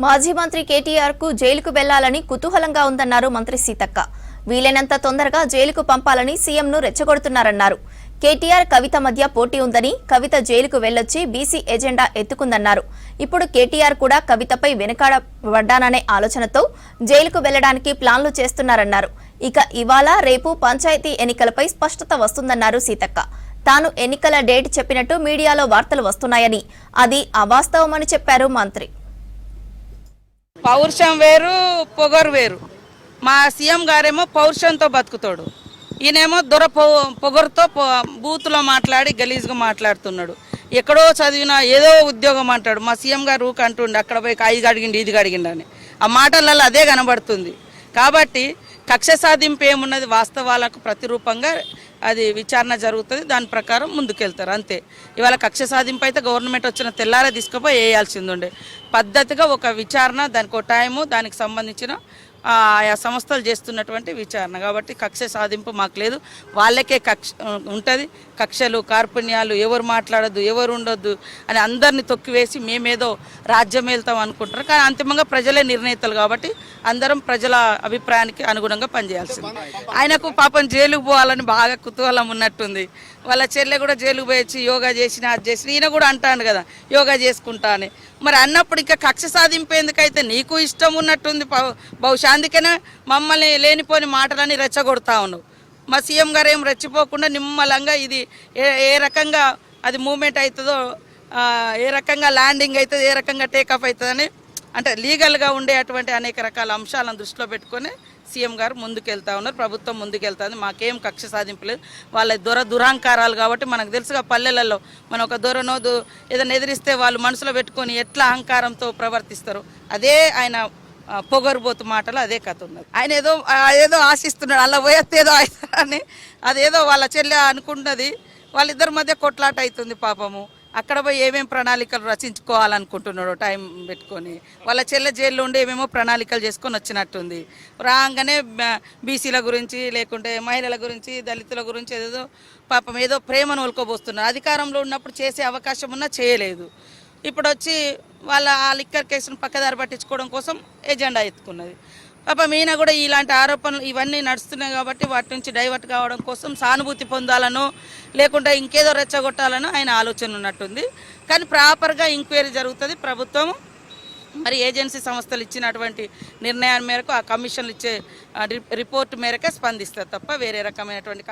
మాజీ మంత్రి కేటీఆర్ కు జైలుకు వెళ్లాలని కుతూహలంగా ఉందన్నారు మంత్రి సీతక్క. వీలైనంత తొందరగా జైలుకు పంపాలని సీఎంను రెచ్చగొడుతున్నారన్నారు. కేటీఆర్ కవిత మధ్య పోటీ ఉందని, కవిత జైలుకు వెళ్లొచ్చి బీసీ ఎజెండా ఎత్తుకుందన్నారు. ఇప్పుడు కేటీఆర్ కూడా కవితపై వెనకాడబడ్డాననే ఆలోచనతో జైలుకు వెళ్లడానికి ప్లాన్లు చేస్తున్నారన్నారు. ఇక ఇవాళ రేపు పంచాయతీ ఎన్నికలపై స్పష్టత వస్తుందన్నారు సీతక్క. తాను ఎన్నికల డేట్ చెప్పినట్టు మీడియాలో వార్తలు వస్తున్నాయని, అది అవాస్తవమని చెప్పారు మంత్రి. పౌరుషం వేరు, పొగరు వేరు. మా సీఎం గారేమో పౌరుషంతో బతుకుతాడు, ఈయనేమో పొగరుతో బూతులో మాట్లాడి గలీజ్గా మాట్లాడుతున్నాడు. ఎక్కడో చదివినా ఏదో ఉద్యోగం అంటాడు. మా సీఎం గారు ఊక అంటుండే అక్కడ పోయి ఇది అడిగిండి ఇది అడిగిండి అని. ఆ మాటలలో అదే కనబడుతుంది. కాబట్టి కక్ష సాధింపు ఏమున్నది, వాస్తవాలకు ప్రతిరూపంగా అది విచారణ జరుగుతుంది, దాని ప్రకారం ముందుకెళ్తారు అంతే. ఇవాళ కక్ష సాధింపు అయితే గవర్నమెంట్ వచ్చిన తెల్లారే తీసుకుపోయి వేయాల్సింది ఉండే. పద్ధతిగా ఒక విచారణ, దానికి ఒక టైము, దానికి సంబంధించిన ఆయా సంస్థలు చేస్తున్నటువంటి విచారణ. కాబట్టి కక్ష సాధింపు మాకు లేదు, వాళ్ళకే కక్ష ఉంటుంది. కక్షలు కార్పుణ్యాలు, ఎవరు మాట్లాడద్దు, ఎవరు ఉండొద్దు అని అందరినీ తొక్కివేసి మేమేదో రాజ్యం వెళ్తాం అనుకుంటారు. కానీ అంతిమంగా ప్రజలే నిర్ణేతలు కాబట్టి అందరం ప్రజల అభిప్రాయానికి అనుగుణంగా పనిచేయాల్సింది. ఆయనకు పాపం జైలుకు పోవాలని బాగా కుతూహలం ఉన్నట్టుంది. వాళ్ళ చెల్లె కూడా జైలుకు పోయొచ్చి యోగా చేసిన అది చేసిన, ఈయన కూడా అంటాను కదా యోగా చేసుకుంటా అని. మరి అన్నప్పుడు ఇంకా కక్ష సాధింపేందుకైతే నీకు ఇష్టం ఉన్నట్టుంది బహుశా. అందుకనే మమ్మల్ని లేనిపోని మాటలని రెచ్చగొడతా ఉన్నావు. మా సీఎం గారు ఏం రెచ్చిపోకుండా నిమ్మలంగా ఇది ఏ రకంగా అది మూమెంట్ అవుతుందో, ఏ రకంగా ల్యాండింగ్ అవుతుంది, ఏ రకంగా టేకాఫ్ అవుతుందని అంటే లీగల్గా ఉండే అటువంటి అనేక రకాల అంశాలను దృష్టిలో పెట్టుకొని సీఎం గారు ముందుకెళ్తా ఉన్నారు, ప్రభుత్వం ముందుకెళ్తుంది. మాకేం కక్ష సాధింపలేదు. వాళ్ళ దురహంకారాలు కాబట్టి మనకు తెలుసుగా, పల్లెలలో మనం ఒక దొరనో ఏదైనా ఎదిరిస్తే వాళ్ళు మనసులో పెట్టుకొని ఎట్లా అహంకారంతో ప్రవర్తిస్తారు, అదే ఆయన పొగరుబోతు మాటలు అదే కథ ఉన్నది. ఆయన ఏదో ఆశిస్తున్నాడు, అలా పోయేస్తే ఏదో అవుతారని. అదేదో వాళ్ళ చెల్లె అనుకుంటున్నది, వాళ్ళిద్దరి మధ్య కొట్లాట అవుతుంది పాపము. అక్కడ పోయి ఏమేమి ప్రణాళికలు రచించుకోవాలనుకుంటున్నాడు టైం పెట్టుకొని. వాళ్ళ చెల్లె జైల్లో ఉండి ఏమేమో ప్రణాళికలు చేసుకొని వచ్చినట్టుంది. రాగానే బీసీల గురించి, లేకుంటే మహిళల గురించి, దళితుల గురించి ఏదో పాపం ఏదో ప్రేమను ఒలుకోబోస్తున్నారు. అధికారంలో ఉన్నప్పుడు చేసే అవకాశం ఉన్నా చేయలేదు. ఇప్పుడు వచ్చి వాళ్ళ ఆ లిక్కర్ కేసును పక్కదారి పట్టించుకోవడం కోసం ఎజెండా ఎత్తుకున్నది. పాపం ఈయన కూడా ఇలాంటి ఆరోపణలు ఇవన్నీ నడుస్తున్నాయి కాబట్టి వాటి నుంచి డైవర్ట్ కావడం కోసం సానుభూతి పొందాలనో లేకుంటే ఇంకేదో రెచ్చగొట్టాలనో ఆయన ఆలోచన ఉన్నట్టుంది. కానీ ప్రాపర్గా ఎంక్వైరీ జరుగుతుంది. ప్రభుత్వం మరి ఏజెన్సీ సంస్థలు ఇచ్చినటువంటి నిర్ణయాల మేరకు, ఆ కమిషన్లు ఇచ్చే రిపోర్ట్ మేరకే స్పందిస్తారు తప్ప వేరే రకమైనటువంటి